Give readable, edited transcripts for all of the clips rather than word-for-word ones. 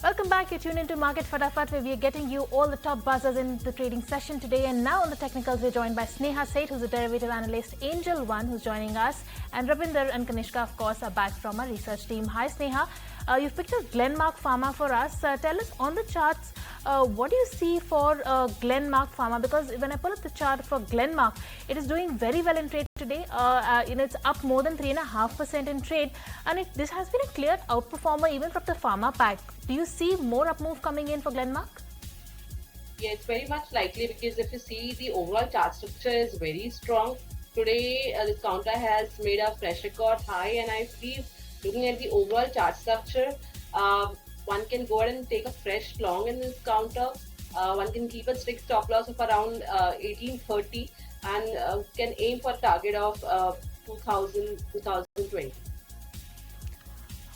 Welcome back. You're tuned into Market Fatafat, where we are getting you all the top buzzers in the trading session today. And now on the technicals, we're joined by Sneha Seth, who's a derivative analyst, Angel One, who's joining us, and Ravinder and Kanishka, of course, are back from our research team. Hi, Sneha. You've picked up Glenmark Pharma for us. Tell us on the charts, what do you see for Glenmark Pharma? Because when I pull up the chart for Glenmark, it is doing very well in trade today. It's up more than 3.5% in trade, and this has been a clear outperformer even from the pharma pack. Do you see more up move coming in for Glenmark? Yeah, it's very much likely, because if you see, the overall chart structure is very strong. Today, this counter has made a fresh record high, and I believe looking at the overall chart structure, one can go ahead and take a fresh long in this counter. One can keep a strict stop loss of around 1830 and can aim for a target of 2020.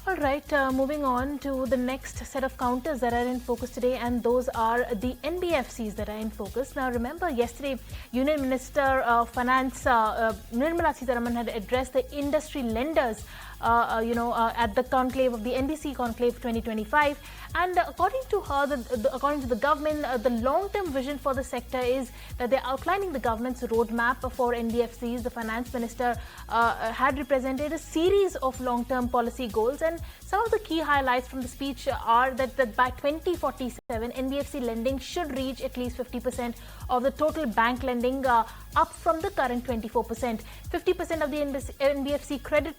All right, moving on to the next set of counters that are in focus today, and those are the NBFCs that are in focus. Now, remember, yesterday, Union Minister of Finance, Nirmala Sitharaman, had addressed the industry lenders, at the conclave of the NBC Conclave 2025. And according to her, according to the government, the long-term vision for the sector is that they're outlining the government's roadmap for NBFCs. The finance minister had represented a series of long-term policy goals, and some of the key highlights from the speech are that by 2047, NBFC lending should reach at least 50% of the total bank lending, up from the current 24%. 50% of the NBFC credit,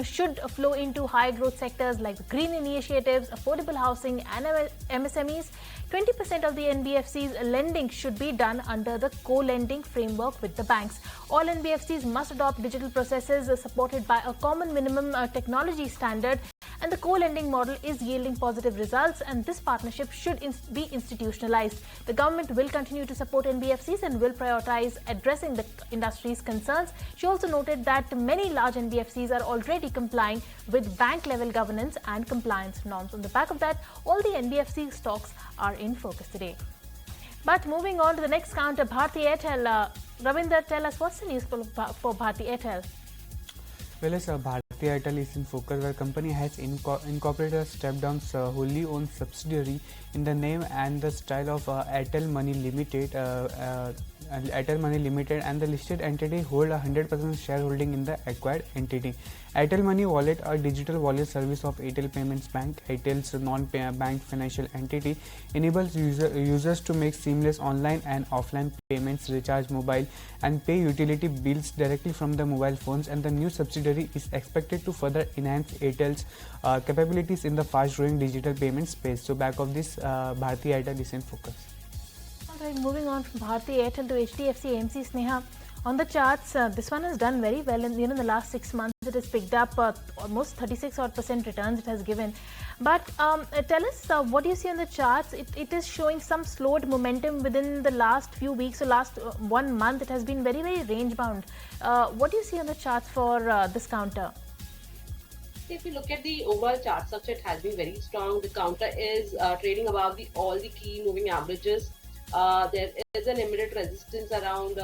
should flow into high growth sectors like green initiatives, affordable housing, and MSMEs. 20% of the NBFC's lending should be done under the co-lending framework with the banks. All NBFCs must adopt digital processes supported by a common minimum technology standard, and the co-lending model is yielding positive results, and this partnership should be institutionalized. The government will continue to support NBFCs and will prioritize addressing the industry's concerns. She also noted that many large NBFCs are already complying with bank-level governance and compliance norms. On the back of that, all the NBFC stocks are in focus today. But moving on to the next counter, Bharti Airtel. Ravinder, tell us what's the news for Bharti Airtel? Well, as Bharti Airtel is in focus, where company has incorporated a step-down wholly owned subsidiary in the name and the style of Airtel Money Limited. Airtel Money Limited and the listed entity hold a 100% shareholding in the acquired entity. Airtel Money Wallet, a digital wallet service of Airtel Payments Bank, Airtel's non-bank financial entity, enables users to make seamless online and offline payments, recharge mobile and pay utility bills directly from the mobile phones, and the new subsidiary is expected to further enhance Airtel's capabilities in the fast-growing digital payment space. So back of this, Bharti Airtel is in focus. All right, moving on from Bharti Airtel to HDFC AMC, Sneha. On the charts, this one has done very well, and in the last 6 months it has picked up almost 36% returns it has given. But tell us, what do you see on the charts? It is showing some slowed momentum within the last few weeks. So last 1 month, it has been very, very range bound. What do you see on the charts for this counter? If you look at the overall chart structure, it has been very strong. The counter is trading above all the key moving averages. There is an immediate resistance around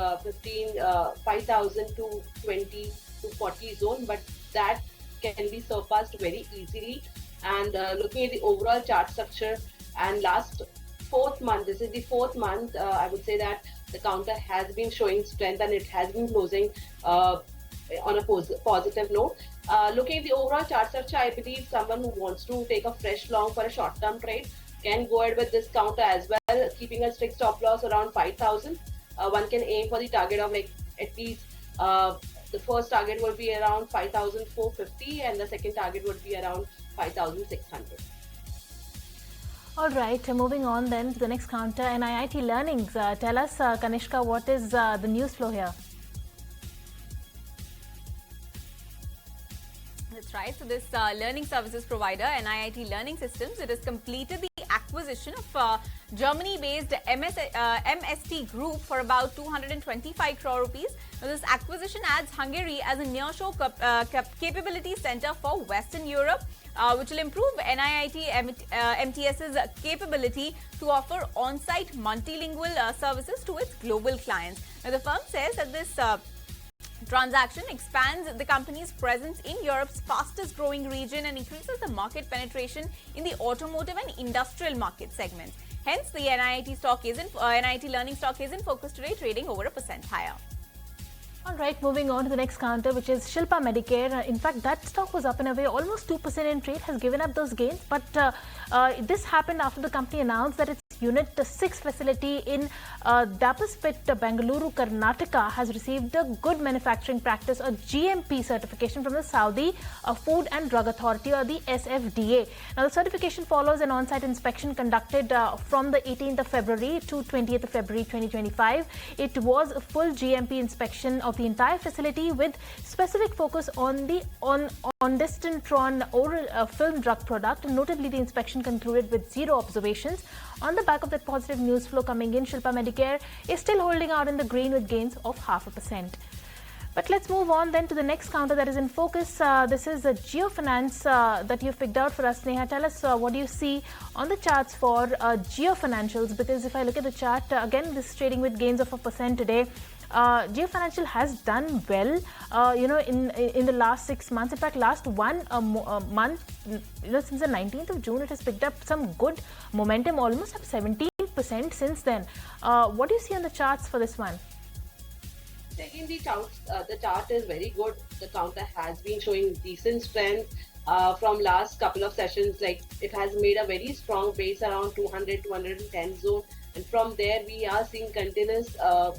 5,000 to 20 to 40 zone, but that can be surpassed very easily. And looking at the overall chart structure, and last 4th month, this is the 4th month, I would say that the counter has been showing strength, and it has been closing on a positive note. Looking at the overall chart structure, I believe someone who wants to take a fresh long for a short-term trade can go ahead with this counter as well, keeping a strict stop loss around 5,000. One can aim for the target of at least the first target would be around 5,450, and the second target would be around 5,600. All right, moving on then to the next counter, NIIT Learnings. Tell us, Kanishka, what is the news flow here? That's right. So this learning services provider, NIIT Learning Systems, it has completed the acquisition of Germany-based MST Group for about 225 crore rupees. Now, this acquisition adds Hungary as a nearshore capability center for Western Europe, which will improve NIIT MTS's capability to offer on-site multilingual services to its global clients. Now, the firm says that this transaction expands the company's presence in Europe's fastest growing region and increases the market penetration in the automotive and industrial market segments. Hence, the NIIT Learning stock is in focus today, trading over 1% higher. All right, moving on to the next counter, which is Shilpa Medicare. In fact, that stock was up and away, almost 2% in trade, has given up those gains. But this happened after the company announced that its Unit 6 facility in Dapaspit, Bengaluru, Karnataka has received a Good Manufacturing Practice, or GMP certification from the Saudi Food and Drug Authority, or the SFDA. Now, the certification follows an on-site inspection conducted from the 18th of February to 20th of February 2025. It was a full GMP inspection of the entire facility with specific focus on the ondansetron oral film drug product. Notably, the inspection concluded with 0 observations. On the back of that positive news flow coming in, Shilpa Medicare is still holding out in the green with gains of 0.5%. But let's move on then to the next counter that is in focus. This is the Geo Finance that you've picked out for us. Sneha, tell us what do you see on the charts for Geo Financials? Because if I look at the chart, again, this is trading with gains of 1% today. Geo Financial has done well, in the last 6 months. In fact, last one month, since the 19th of June, it has picked up some good momentum, almost up 17% since then. What do you see on the charts for this one? Taking the chart is very good. The counter has been showing decent strength from last couple of sessions. Like, it has made a very strong base around 200-210 zone. And from there, we are seeing continuous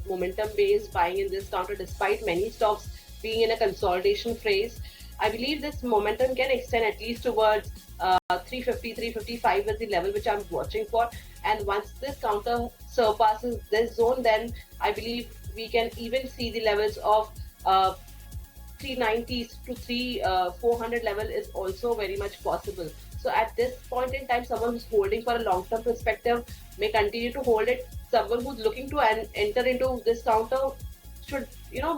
momentum-based buying in this counter, despite many stocks being in a consolidation phase. I believe this momentum can extend at least towards 350, 355 is the level which I'm watching for. And once this counter surpasses this zone, then I believe we can even see the levels of 390s to 400 level is also very much possible. So at this point in time, someone who's holding for a long-term perspective may continue to hold it. Someone who's looking to enter into this counter should,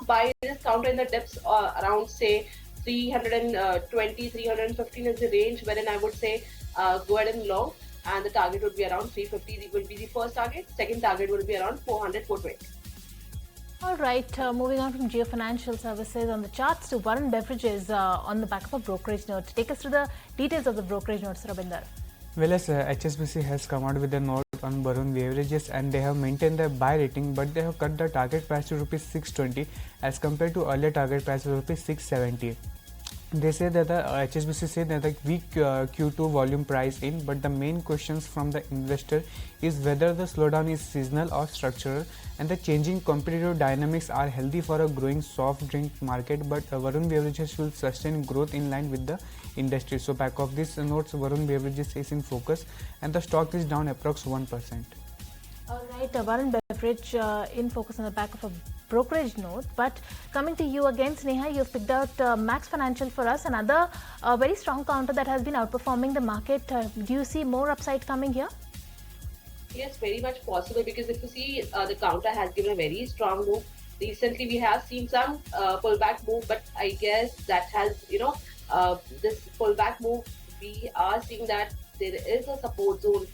buy this counter in the depths around, say, 320, 315 is the range, wherein I would say go ahead and long, and the target would be around 350 will be the first target. Second target will be around 400, 420. All right, moving on from Geo Financial Services on the charts to Varun Beverages on the back of a brokerage note. Take us through the details of the brokerage note, Rabinder. Well, as HSBC has come out with a note on Varun Beverages, and they have maintained their buy rating, but they have cut the target price to rupees 620 as compared to earlier target price of rupees 670. They say that the HSBC said that the weak Q2 volume price in, but the main questions from the investor is whether the slowdown is seasonal or structural, and the changing competitive dynamics are healthy for a growing soft drink market, but Varun Beverages will sustain growth in line with the industry. So back of this notes, Varun Beverages is in focus and the stock is down approx 1%. All right, Varun Beverage in focus on the back of a brokerage note. But coming to you again, Sneha, you've picked out Max Financial for us, another very strong counter that has been outperforming the market. Do you see more upside coming here? Yes, very much possible, because if you see, the counter has given a very strong move. Recently, we have seen some pullback move, but I guess that has, this pullback move, we are seeing that there is a support zone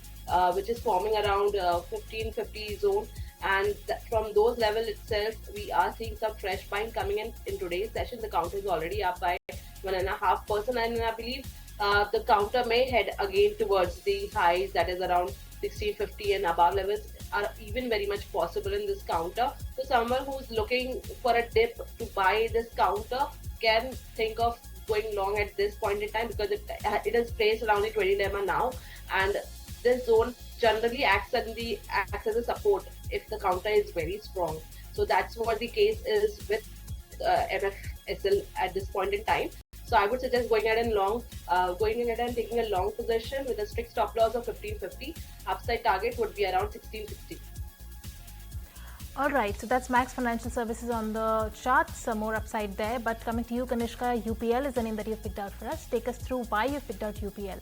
which is forming around 1550 zone, and from those levels itself, we are seeing some fresh buying coming in today's session. The counter is already up by 1.5%, and I believe the counter may head again towards the highs, that is around 1650 and above levels are even very much possible in this counter. So someone who's looking for a dip to buy this counter can think of going long at this point in time, because it is placed around the 20 lemma now, and this zone generally acts as a support if the counter is very strong. So that's what the case is with MFSL at this point in time. So I would suggest going ahead and taking a long position with a strict stop loss of 1550. Upside target would be around 1660. All right, so that's Max Financial Services on the charts, more upside there. But coming to you, Kanishka, UPL is the name that you've picked out for us. Take us through why you've picked out UPL.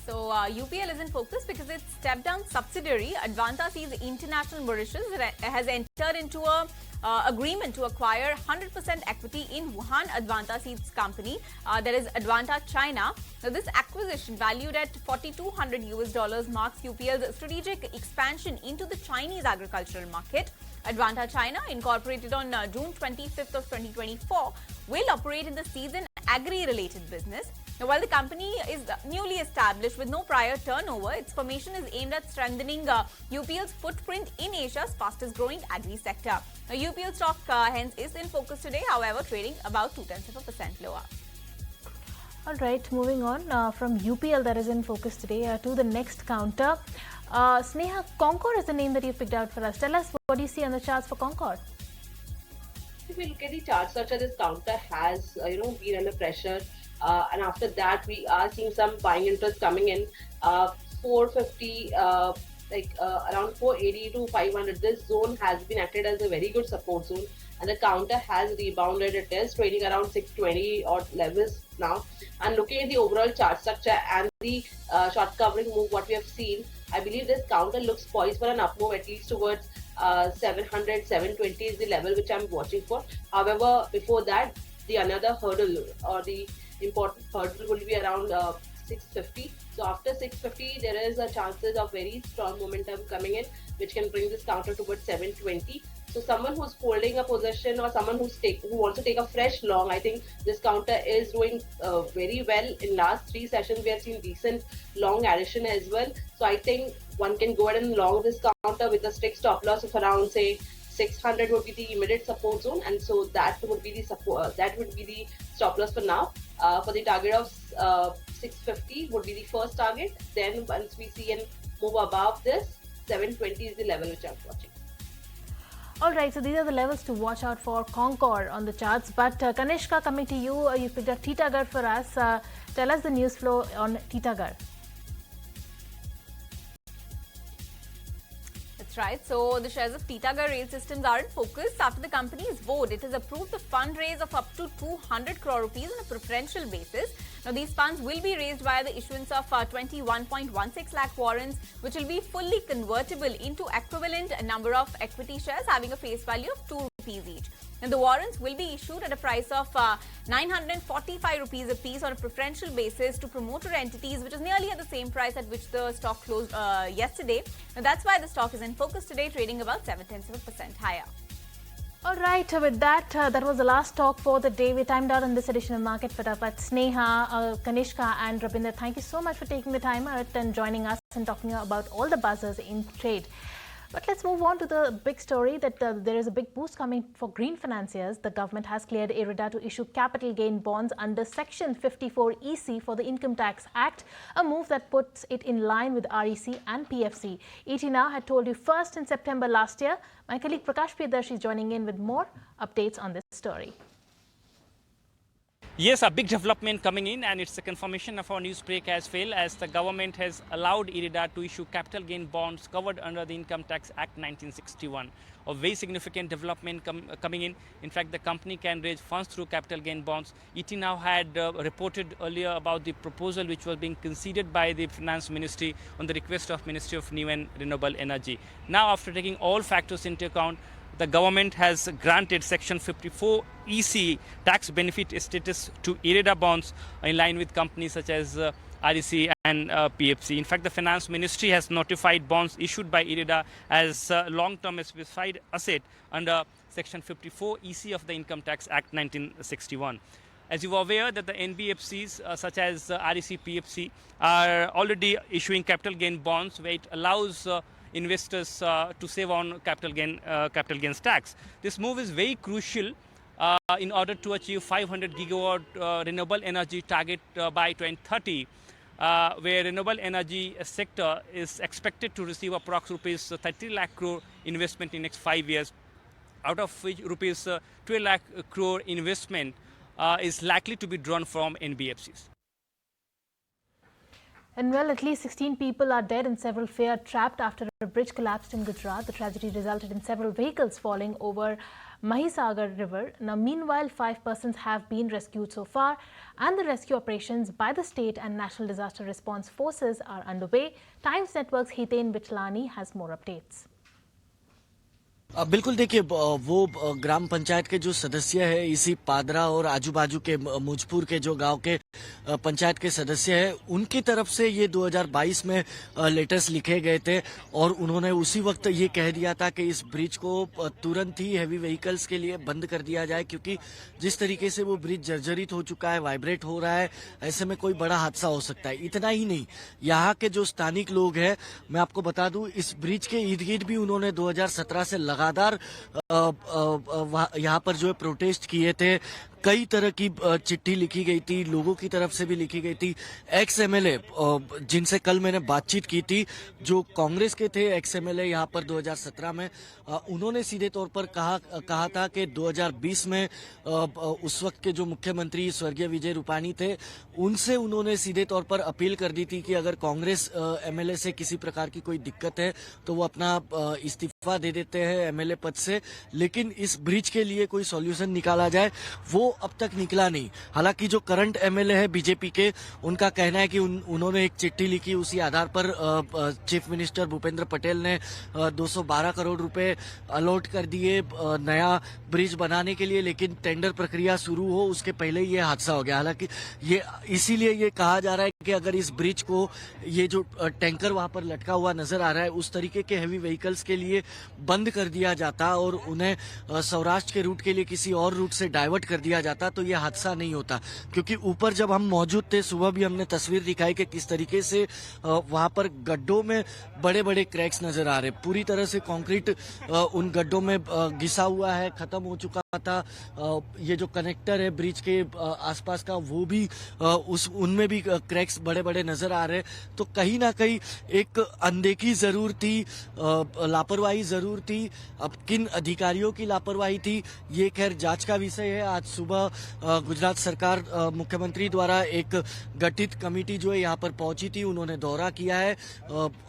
So UPL is in focus because its step-down subsidiary, Advanta Seeds International Mauritius, has entered into a agreement to acquire 100% equity in Wuhan Advanta Seeds Company, that is Advanta China. Now, this acquisition, valued at $4,200 marks UPL's strategic expansion into the Chinese agricultural market. Advanta China, incorporated on June 25th of 2024, will operate in the seeds and agri-related business. Now, while the company is newly established with no prior turnover, its formation is aimed at strengthening UPL's footprint in Asia's fastest-growing agri sector. Now, UPL stock hence is in focus today, however, trading about 0.2% lower. All right, moving on from UPL that is in focus today to the next counter. Sneha, Concord is the name that you picked out for us. Tell us, what do you see on the charts for Concord? If we look at the chart structure, this counter has been under pressure, and after that we are seeing some buying interest coming in. 450, around 480 to 500. This zone has been acted as a very good support zone, and the counter has rebounded. It is trading around 620 odd levels now. And looking at the overall chart structure and the short covering move, what we have seen, I believe this counter looks poised for an up move at least towards 700, 720 is the level which I'm watching for. However, before that, the another hurdle or the important hurdle will be around 650. So after 650, there is a chances of very strong momentum coming in, which can bring this counter towards 720. So someone who's holding a position or someone who wants to take a fresh long, I think this counter is doing very well. In last 3 sessions, we have seen decent long addition as well. So I think one can go ahead and long this counter with a strict stop loss of around, say, 600 would be the immediate support zone, and so that would be the support. That would be the stop loss for now. For the target of 650 would be the first target. Then once we see and move above this, 720 is the level which I'm watching. All right, so these are the levels to watch out for Concord on the charts. But Kanishka, coming to you, you picked up Titagarh for us. Tell us the news flow on Titagarh. That's right. So the shares of Titagarh Rail Systems are in focus after the company's board. It has approved the fundraise of up to 200 crore rupees on a preferential basis. Now, these funds will be raised via the issuance of 21.16 lakh warrants, which will be fully convertible into equivalent number of equity shares having a face value of 2 rupees each. And the warrants will be issued at a price of 945 rupees a piece on a preferential basis to promoter entities, which is nearly at the same price at which the stock closed yesterday. Now, that's why the stock is in focus today, trading about 0.7% higher. All right, with that, that was the last talk for the day. We timed out on this edition of Market Fatafat. Sneha, Kanishka and Rabinder, thank you so much for taking the time out and joining us and talking about all the buzzers in trade. But let's move on to the big story that there is a big boost coming for green financiers. The government has cleared IREDA to issue capital gain bonds under Section 54 EC for the Income Tax Act, a move that puts it in line with REC and PFC. ET Now had told you first in September last year. My colleague Prakash Priyadarshi is joining in with more updates on this story. Yes, a big development coming in, and it's a confirmation of our news break as well, as the government has allowed IREDA to issue capital gain bonds covered under the Income Tax Act 1961. A very significant development coming in. In fact, the company can raise funds through capital gain bonds. ET Now had reported earlier about the proposal which was being considered by the Finance Ministry on the request of Ministry of New and Renewable Energy. Now, after taking all factors into account, the government has granted Section 54 EC tax benefit status to IREDA bonds in line with companies such as REC and PFC. In fact, the Finance Ministry has notified bonds issued by IREDA as long-term specified asset under Section 54 EC of the Income Tax Act 1961. As you are aware that the NBFCs such as REC, PFC are already issuing capital gain bonds where it allows investors to save on capital gains tax. This move is very crucial in order to achieve 500 gigawatt renewable energy target by 2030, where renewable energy sector is expected to receive approximately 30 lakh crore investment in next 5 years, out of which rupees 12 lakh crore investment is likely to be drawn from NBFCs. And well, at least 16 people are dead and several feared trapped after a bridge collapsed in Gujarat. The tragedy resulted in several vehicles falling over Mahisagar River. Now, meanwhile, 5 persons have been rescued so far, and the rescue operations by the state and National Disaster Response Forces are underway. Times Network's Hiten Bitlani has more updates. बिल्कुल देखिए वो ग्राम पंचायत के जो सदस्य है इसी पादरा और आजू बाजू के मुजपुर के जो गांव के पंचायत के सदस्य है उनकी तरफ से ये 2022 में लेटर्स लिखे गए थे और उन्होंने उसी वक्त ये कह दिया था कि इस ब्रिज को तुरंत ही हैवी व्हीकल्स के लिए बंद कर दिया जाए क्योंकि जिस तरीके से वो ब्रिज जर्जरित हो चुका है, वाइब्रेट हो रहा है, ऐसे में कोई बड़ा हादसा हो सकता है। इतना ही नहीं, यहाँ के जो स्थानिक लोग हैं, मैं आपको बता दूं, इस ब्रिज के इर्द गिर्द भी उन्होंने 2017 से लगातार यहाँ पर जो है प्रोटेस्ट किए थे। कई तरह की चिट्ठी लिखी गई थी, लोगों की तरफ से भी लिखी गई थी। एक्स एमएलए जिनसे कल मैंने बातचीत की थी, जो कांग्रेस के थे एक्स एमएलए यहाँ पर 2017 में, उन्होंने सीधे तौर पर कहा था कि 2020 में उस वक्त के जो मुख्यमंत्री स्वर्गीय विजय रूपाणी थे, उनसे उन्होंने सीधे तौर पर अपील कर दी थी कि अगर कांग्रेस एमएलए से किसी प्रकार की कोई दिक्कत है तो वो अपना इस्तीफा दे देते हैं एमएलए पद से, लेकिन इस ब्रिज के लिए कोई सॉल्यूशन निकाला जाए, वो अब तक निकला नहीं। हालांकि जो करंट एमएलए है बीजेपी के, उनका कहना है कि उन्होंने एक चिट्ठी लिखी, उसी आधार पर चीफ मिनिस्टर भूपेंद्र पटेल ने 212 करोड़ रुपए अलॉट कर दिए नया ब्रिज बनाने के लिए, लेकिन टेंडर प्रक्रिया शुरू हो उसके पहले ही ये हादसा हो गया। हालांकि ये इसीलिए ये कहा जा रहा है कि अगर इस ब्रिज को, ये जो टैंकर वहां पर लटका हुआ नजर आ रहा है, उस तरीके के हैवी व्हीकल्स के लिए बंद कर दिया जाता और उन्हें सौराष्ट्र के रूट के लिए किसी और रूट से डाइवर्ट कर दिया जाता तो यह हादसा नहीं होता। क्योंकि ऊपर जब हम मौजूद थे, सुबह भी हमने तस्वीर दिखाई कि किस तरीके से वहां पर गड्ढों में बड़े बड़े क्रैक्स नजर आ रहे, पूरी तरह से कंक्रीट उन गड्ढों में घिसा हुआ है, खत्म हो चुका था। ये जो कनेक्टर है ब्रिज के आसपास का, वो भी उनमें भी क्रैक्स बड़े बड़े नजर आ रहे। तो कहीं ना कहीं एक अनदेखी जरूर थी, लापरवाही जरूर थी। अब किन अधिकारियों की लापरवाही थी ये खैर जांच का विषय है। आज सुबह गुजरात सरकार मुख्यमंत्री द्वारा एक गठित कमेटी जो है यहाँ पर पहुंची थी, उन्होंने दौरा किया है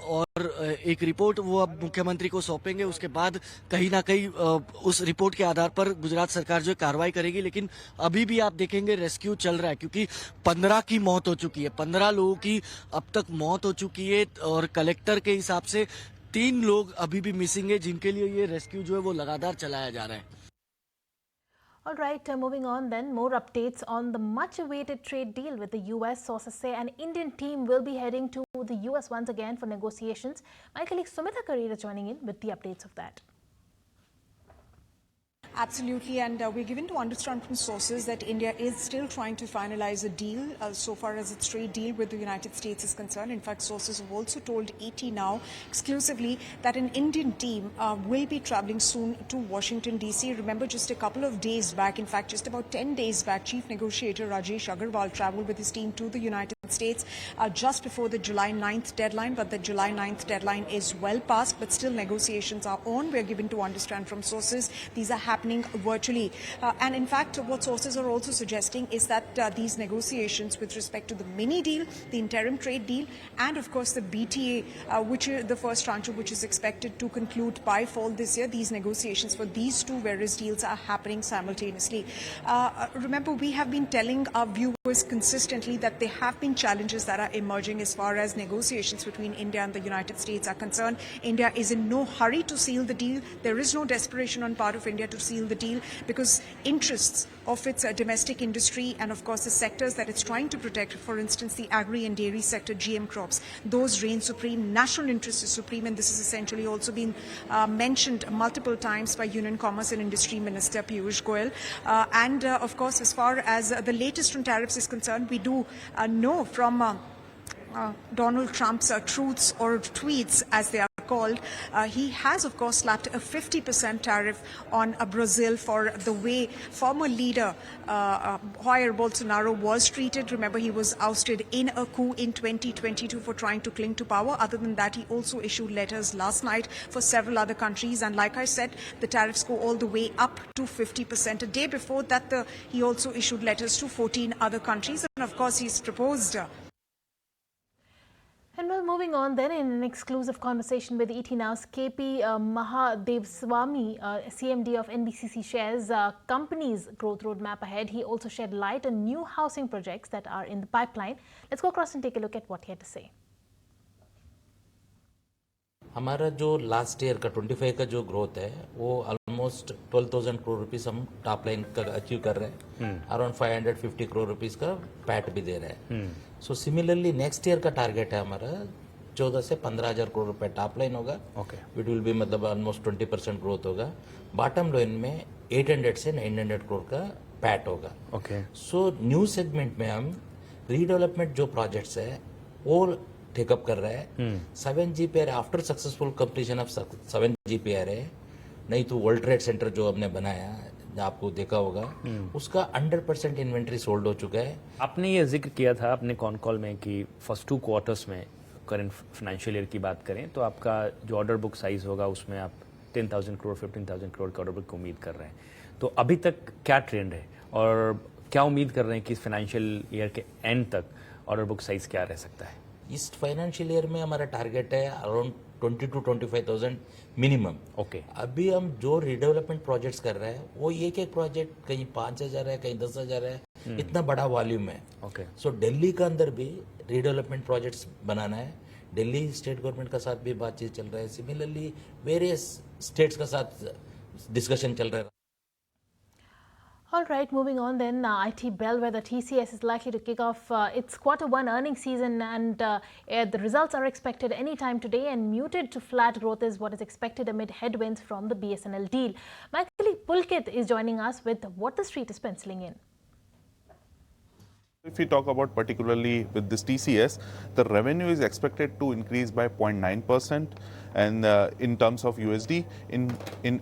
और एक रिपोर्ट वो अब मुख्यमंत्री को सौंपेंगे। उसके बाद कहीं ना कहीं उस रिपोर्ट के आधार पर गुजरात सरकार जो है कार्रवाई करेगी। लेकिन अभी भी आप देखेंगे रेस्क्यू चल रहा है क्योंकि 15 की मौत हो चुकी है, 15 लोगों की अब तक मौत हो चुकी है और कलेक्टर के हिसाब से 3 लोग अभी भी मिसिंग है, जिनके लिए ये रेस्क्यू जो है वो लगातार चलाया जा रहा है। All right, moving on then, more updates on the much-awaited trade deal with the US. Sources say an Indian team will be heading to the US once again for negotiations. My colleague Sumita Karir is joining in with the updates of that. Absolutely, and we're given to understand from sources that India is still trying to finalize a deal so far as its trade deal with the United States is concerned. In fact, sources have also told ET Now exclusively that an Indian team will be traveling soon to Washington, D.C. Remember, just a couple of days back, in fact, just about 10 days back, Chief Negotiator Rajesh Agarwal traveled with his team to the United States just before the July 9th deadline, but the July 9th deadline is well past, but still negotiations are on. We're given to understand from sources these are happening virtually. And in fact, what sources are also suggesting is that these negotiations with respect to the mini deal, the interim trade deal, and of course the BTA, which is the first tranche of which is expected to conclude by fall this year, these negotiations for these two various deals are happening simultaneously. Remember, we have been telling our viewers consistently that there have been challenges that are emerging as far as negotiations between India and the United States are concerned. India is in no hurry to seal the deal. There is no desperation on part of India to seal the deal because interests of its domestic industry and of course the sectors that it's trying to protect, for instance the agri and dairy sector, GM crops, those reign supreme. National interest is supreme, and this has essentially also been mentioned multiple times by Union Commerce and Industry Minister Piyush Goyal. And of course, as far as the latest on tariffs is concerned, we do know from Donald Trump's truths or tweets, as they are called, he has of course slapped a 50% tariff on Brazil for the way former leader Jair Bolsonaro was treated. Remember, he was ousted in a coup in 2022 for trying to cling to power. Other than that, he also issued letters last night for several other countries, and like I said, the tariffs go all the way up to 50%. A day before that, he also issued letters to 14 other countries, and of course he's proposed And well, moving on then, in an exclusive conversation with ET Now's KP Mahadevaswamy, CMD of NBCC shares company's growth roadmap ahead. He also shed light on new housing projects that are in the pipeline. Let's go across and take a look at what he had to say. हमारा जो last year का 25 का जो growth है वो almost 12,000 crore rupees हम top line का achieve कर रहे हैं, अराउंड 550 करोड़ रुपीस का पैट भी दे रहे हैं. सो सिमिलरली नेक्स्ट ईयर का टारगेट है हमारा 14 से 15,000 करोड़ रुपए टॉप लाइन होगा. इट विल बी मतलब ऑलमोस्ट 20% ग्रोथ होगा. बॉटम लाइन में 800 से 900 करोड़ का पैट होगा. सो न्यू सेगमेंट में हम रीडेवलपमेंट जो प्रोजेक्ट्स है वो टेकअप कर रहा है. 7 GPR after successful completion of 7 GPR है. नहीं तो वर्ल्ड ट्रेड सेंटर जो हमने बनाया आपको देखा होगा उसका 100% इन्वेंट्री सोल्ड हो चुका है. आपने ये जिक्र किया था अपने कॉन कॉल में कि फर्स्ट 2 क्वार्टर्स में करंट फाइनेंशियल ईयर की बात करें तो आपका जो ऑर्डर बुक साइज होगा उसमें आप 10,000 करोड़ 15,000 करोड़ का ऑर्डर बुक की उम्मीद कर रहे हैं. तो अभी तक क्या ट्रेंड है और क्या उम्मीद कर रहे हैं कि इस फाइनेंशियल ईयर के एंड तक ऑर्डर बुक साइज क्या रह सकता है? इस फाइनेंशियल ईयर में हमारा टारगेट है अराउंड 20 to 25,000 मिनिमम. अभी हम जो रीडेवलपमेंट प्रोजेक्ट्स कर रहे हैं वो एक एक प्रोजेक्ट कहीं 5,000 है कहीं 10,000 है. इतना बड़ा वॉल्यूम है. सो दिल्ली का अंदर भी रीडेवलपमेंट प्रोजेक्ट्स बनाना है. दिल्ली स्टेट गवर्नमेंट का साथ भी बातचीत चल रहा है. सिमिलरली वेरियस स्टेट्स का साथ डिस्कशन चल रहा है. All right, moving on then, IT bellwether TCS is likely to kick off its Q1 earnings season, and the results are expected anytime today, and muted to flat growth is what is expected amid headwinds from the BSNL deal. My colleague Pulkit is joining us with what the street is penciling in. If we talk about particularly with this TCS, the revenue is expected to increase by 0.9%, and in terms of USD, in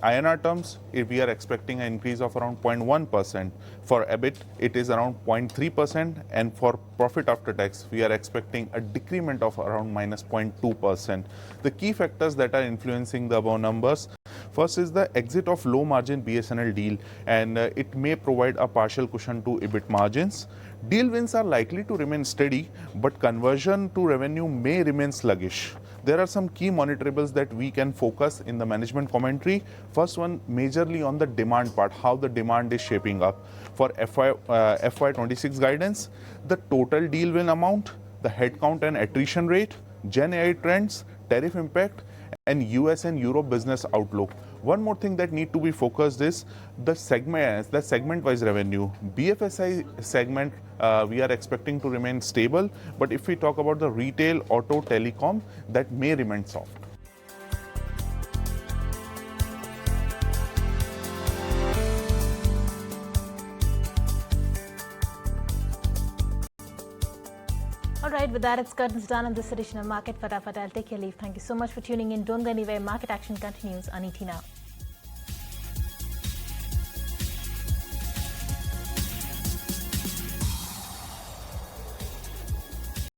INR terms, we are expecting an increase of around 0.1%. For EBIT, it is around 0.3%, and for profit after tax, we are expecting a decrement of around minus 0.2%. The key factors that are influencing the above numbers: first is the exit of low margin BSNL deal, and it may provide a partial cushion to EBIT margins. Deal wins are likely to remain steady, but conversion to revenue may remain sluggish. There are some key monitorables that we can focus in the management commentary. First one, majorly on the demand part, how the demand is shaping up. For FY26 guidance, the total deal win amount, the headcount and attrition rate, Gen AI trends, tariff impact, and US and Europe business outlook. One more thing that need to be focused is the segment-wise revenue. BFSI segment, we are expecting to remain stable, but if we talk about the retail, auto, telecom, that may remain soft. All right, with that, it's curtains done on this edition of Market Fatafat. I'll take your leave. Thank you so much for tuning in. Don't go anywhere. Market action continues on ET Now.